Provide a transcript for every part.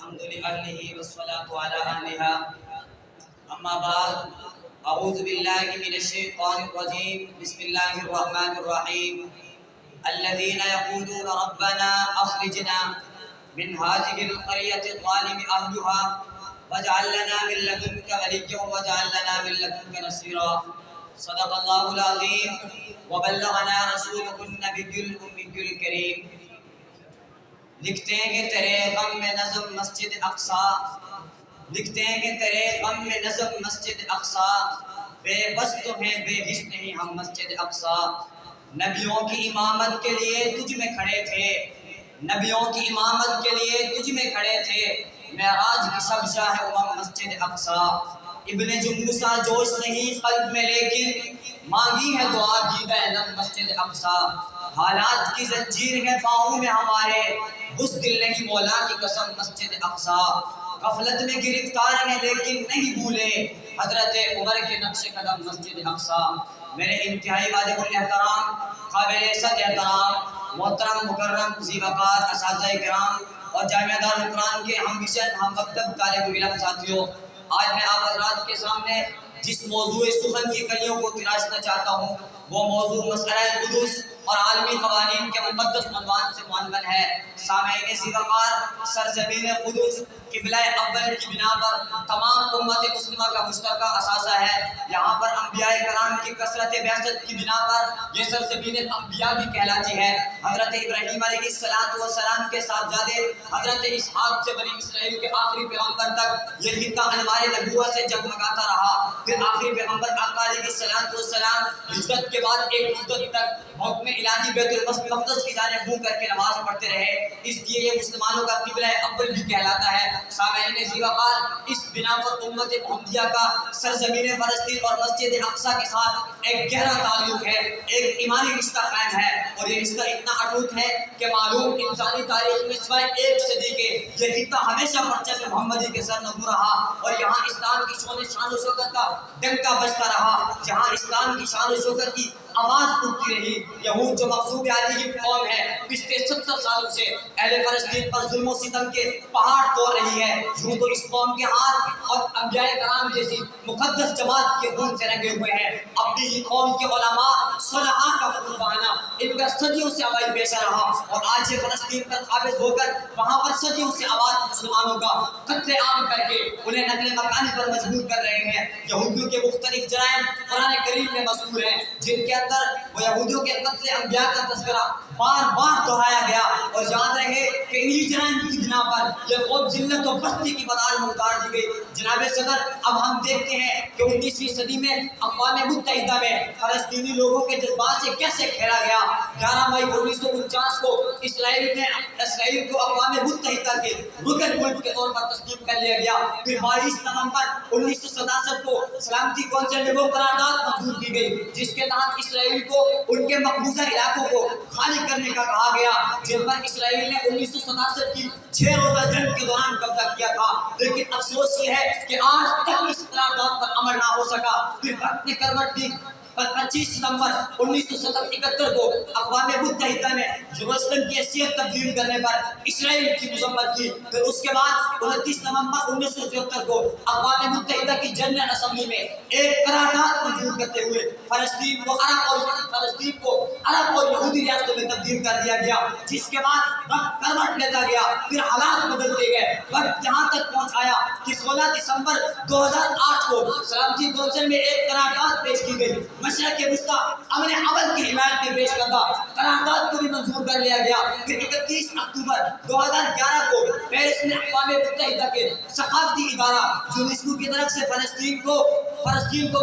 الحمد لله والصلاة على أهلها أما بعد أعوذ بالله من الشيطان الرجيم بسم الله الرحمن الرحيم الذين يقولون ربنا أخرجنا من هذه القرية الظالم أهلها واجعل لنا من لدنك وليا واجعل لنا من لدنك نصيرا صدق الله العظيم وبلغنا رسوله النبي الأمي الكريم. لکھتے ہیں کہ تیرے غم میں نظم مسجد اقصی، لکھتے ہیں کہ تیرے غم میں نظم مسجد اقصی، بے بس تو ہیں بے حس نہیں ہم مسجد اقصی. نبیوں کی امامت کے لیے تجھ میں کھڑے تھے، نبیوں کی امامت کے لیے تجھ میں کھڑے تھے، معراج کی سب شاہ امم مسجد اقصی. ابن جموسا جوش نہیں قلب میں لیکن مانگی ہے دعا دیدہ نم مسجد اقصی. حالات کی زنجیر ہے پاؤں میں ہمارے، اس دل نہیں مولا کی قسم مسجد اقصی. غفلت میں گرفتار ہیں لیکن نہیں بھولے حضرت عمر کے نقش قدم مسجد اقصی. میرے انتہائی واجب الاحترام قابل عزت احترام محترم مکرم ذی وقار اساتذہ کرام اور جامعہ دارالقرآن کے ہم مشن ہم مکتب طالب علم ساتھیوں، آج میں آپ حضرات کے سامنے جس موضوع سخن کی کلیوں کو تراشنا چاہتا ہوں وہ موضوع مسئلہ قدس اور عالمی قوانین کے مقدس عنوان سے معنون ہے. سامعین ذی وقار، سرزمین قدس قبلہ اول کی بنا پر تمام امت مسلمہ کا مشترکہ اثاثہ ہے. یہاں پر انبیاء کرام کی کثرت بعثت کی بنا پر یہ سرزمین انبیاء بھی کہلاتی ہے. حضرت ابراہیم علیہ السلام کے صاحبزادے حضرت اسحاق سے بنی اسرائیل کے آخری پیغمبر تک یہ خطہ انوار نبوت سے جگمگاتا رہا. پھر آخری پیغمبر آقا علیہ السلام ہجرت کے بعد ایک مدت تک حکم الہی بیت المقدس کی جانب منہ کر کے نماز پڑھتے رہے، اس لیے یہ مسلمانوں کا قبلہ اول بھی کہلاتا ہے. سامعین ذی وقار، اس بنا پر امت محمدیہ کا سرزمین فلسطین اور مسجد اقصی کے ساتھ ایک گہرا تعلق ہے، ایک ایمانی رشتہ قائم ہے اور یہ رشتہ اتنا اٹوٹ ہے کہ معلوم انسانی تاریخ میں سوائے ایک صدی کے یہ خطہ ہمیشہ پرچم محمدی کے سر نگوں رہا اور یہاں اسلام کی شان و شوکت کا ڈنکا بجتا رہا، جہاں اسلام کی شان و شوکت کی آواز اٹھتی رہی. یہود جو مغصوب علی کی قوم ہے پچھلے 70 سالوں سے اہل فلسطین پر ظلم و ستم کے پہاڑ توڑ رہی ہے. یوں تو اس قوم کے ہاتھ اور انبیاء کرام جیسی مقدس جماعت کے خون سے رنگے ہوئے ہیں. اپنی ہی قوم کے علماء صلحاء کا خون بہانا ان کا صدیوں سے عمل پیشہ رہا اور آج یہ فلسطین پر قابض ہو کر وہاں پر صدیوں سے آباد مسلمانوں کا قتل عام کر کے انہیں نقل مکانی پر مجبور کر رہے ہیں. یہودیوں کے مختلف جرائم قرآن کریم میں مذکور ہیں جن کے اندر وہ یہودیوں کے قتل انبیاء کا تذکرہ بار بار دہرایا گیا اور یاد رہے کہ انہی جرائم کی بنا پر یہ قوم ذلت و پستی کی بدال میں اتار دی گئی. جناب صدر، اب ہم دیکھتے ہیں کہ 19ویں صدی میں اقوام متحدہ میں فلسطینی لوگوں کے جذبات سے کیسے کھیلا گیا. 11 مئی 1949 کو اسرائیل کو اقوام متحدہ کے رکن ملک کے طور پر تسلیم کر لیا گیا. پھر 22 نومبر 1967 کو سلامتی کونسل میں وہ قرارداد منظور کی گئی جس کے تحت اسرائیل کو ان کے مقبوضہ علاقوں کو خالی کرنے کا کہا گیا، جن پر اسرائیل نے 1967 کی 6 روزہ جنگ کے دوران قبضہ کیا تھا. لیکن افسوس یہ ہے کہ آج تک اس قرارداد پر عمل نہ ہو سکا. پھر وقت نے کروٹ دی. 25 ستمبر 1971 کو اقوام متحدہ نے یروشلم کی حیثیت تبدیل کرنے پر اسرائیل کی مذمت کی. پھر اس کے بعد 29 نومبر 1974 کو اقوام متحدہ کی جنرل اسمبلی میں ایک قرارداد منظور کرتے ہوئے فلسطین کو عرب اور یہودی ریاستوں میں تبدیل کر دیا گیا. جس کے بعد وقت کروٹ لیتا گیا، پھر حالات بدلتے گئے. وقت یہاں تک پہنچ آیا کہ 16 دسمبر 2008 کو سلامتی کونسل میں ایک قرارداد پیش کی گئی. مشرق وسطیٰ امن اول کی حمایت میں پیش کردہ قرارداد کو بھی منظور کر لیا گیا. پھر 31 اکتوبر 2011 کو پیرس میں اقوام متحدہ کے ثقافتی ادارہ یونیسکو کی طرف سے فلسطین کو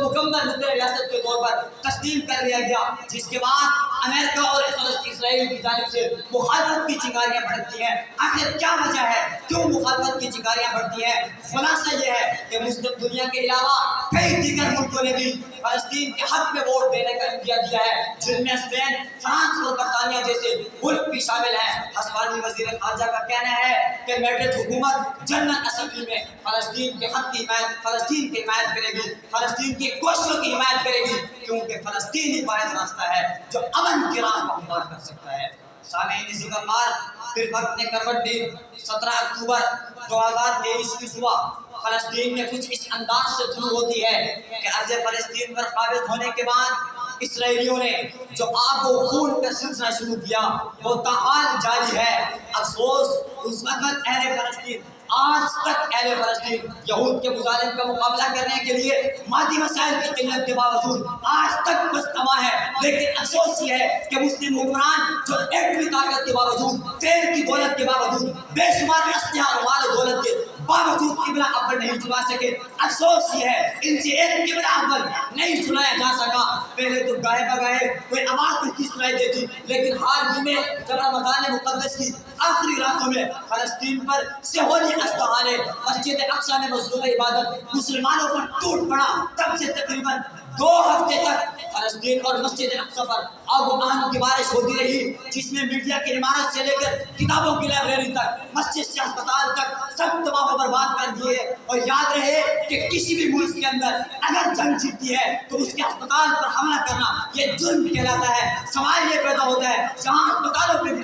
مکمل ملک ریاست کے طور پر تسلیم کر لیا گیا. جس کے بعد امریکہ اور اسرائیل کی جانب سے مخالفت کی چنگاریاں بڑھتی ہیں. آخر کیا وجہ ہے کیوں مخالفت کی چنگاریاں بڑھتی ہیں؟ خلاصہ یہ ہے کہ مسلم دنیا کے علاوہ کئی دیگر ملکوں نے بھی فلسطین کے حق میں ووٹ دینے کا اختیار دیا ہے، جن میں اسپین، فرانس اور برطانیہ جیسے ملک بھی شامل ہیں. ہسپانوی وزیر خارجہ کا کہنا ہے کہ میڈرڈ حکومت جنرل اسمبلی میں فلسطین کی حمایت کرے گی، فلسطین کی کوششوں کی حمایت کرے گی، کیونکہ فلسطین ہی واحد راستہ ہے جو امن کی راہ کو ہموار کر سکتا ہے. سامعین اسی کا بعد پھر وقت نے کروٹ لی. 17 اکتوبر 2023 کی صبح فلسطین میں کچھ اس انداز سے شروع ہوتی ہے کہ عرض فلسطین پر قابض ہونے کے بعد اسرائیلیوں نے جو آب و خون کا سلسلہ شروع کیا وہ تاحال جاری ہے. افسوس اس وقت اہل فلسطین آج تک اہل فلسطین یہود کے مظالم کا مقابلہ کرنے کے لیے مادی وسائل کی قلت کے باوجود آج تک مستمع ہے. لیکن افسوس یہ ہے کہ مسلم حکمران جو ایٹمی طاقت کے باوجود، تیل کی دولت کے باوجود، بے شمار اسلحہ اور مال و دولت کے باوجود قبلہ اول نہیں چنا سکے. افسوس یہ ہے ان سے ایک قبلہ اول نہیں چنایا جا سکا. پہلے تو گاہے بگاہے کوئی آواز نہیں سنائی دیتی، لیکن حال ہی میں جب رمضان مقدس کی آخری راتوں میں فلسطین پر صہیونی اسلحے مسجد اقصی میں مظلوم عبادت مسلمانوں پر ٹوٹ پڑا، تب سے تقریباً 2 ہفتے تک فلسطین اور مسجد اقصی پر آب و آہن کی بارش ہوتی رہی، جس میں میڈیا کی عمارت سے لے کر کتابوں کی لائبریری تک، مسجد سے ہسپتال تک سب تباہ و برباد کر دیے. اور یاد رہے کہ کسی بھی ملک کے اندر اگر جنگ چھڑتی ہے تو اس کے ہسپتال پر حملہ کرنا یہ جرم کہلاتا ہے. سوال یہ پیدا ہوتا ہے جہاں ہسپتالوں پہ بھی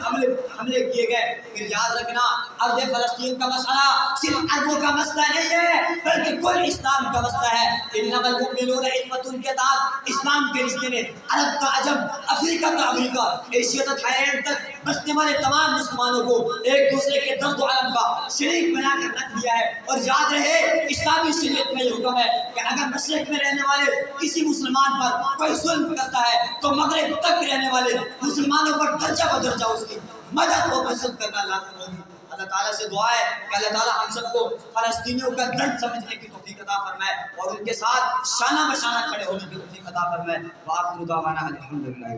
حملے کیے گئے. پھر یاد رکھنا ارض فلسطین کا مسئلہ صرف عربوں کا مسئلہ نہیں ہے بلکہ کل اسلام کا مسئلہ ہے. انما المؤمنون اخوة کے تحت اسلام کے رشتے نے عرب کا عجم، افریقہ کا امریکہ، ایشیا کا تھائیلینڈ تک بسنے والے تمام مسلمانوں کو ایک دوسرے کے درد و علم کا شریک بنا کر رکھ دیا ہے. اور یاد رہے اسلامی شریعت میں یہ حکم ہے کہ اگر مشرق میں رہنے والے کسی مسلمان پر کوئی ظلم کرتا ہے تو مغرب تک رہنے والے مسلمانوں پر درجہ بدرجہ اس کی مدد و بسط کرنا لازم ہوگی. اللہ تعالیٰ سے دعا ہے کہ اللہ تعالیٰ ہم سب کو فلسطینیوں کا درد سمجھنے کی توفیق عطا فرمائے اور ان کے ساتھ شانہ بشانہ کھڑے ہونے کی توفیق عطا فرمائے. وآخر دعوانا الحمدللہ.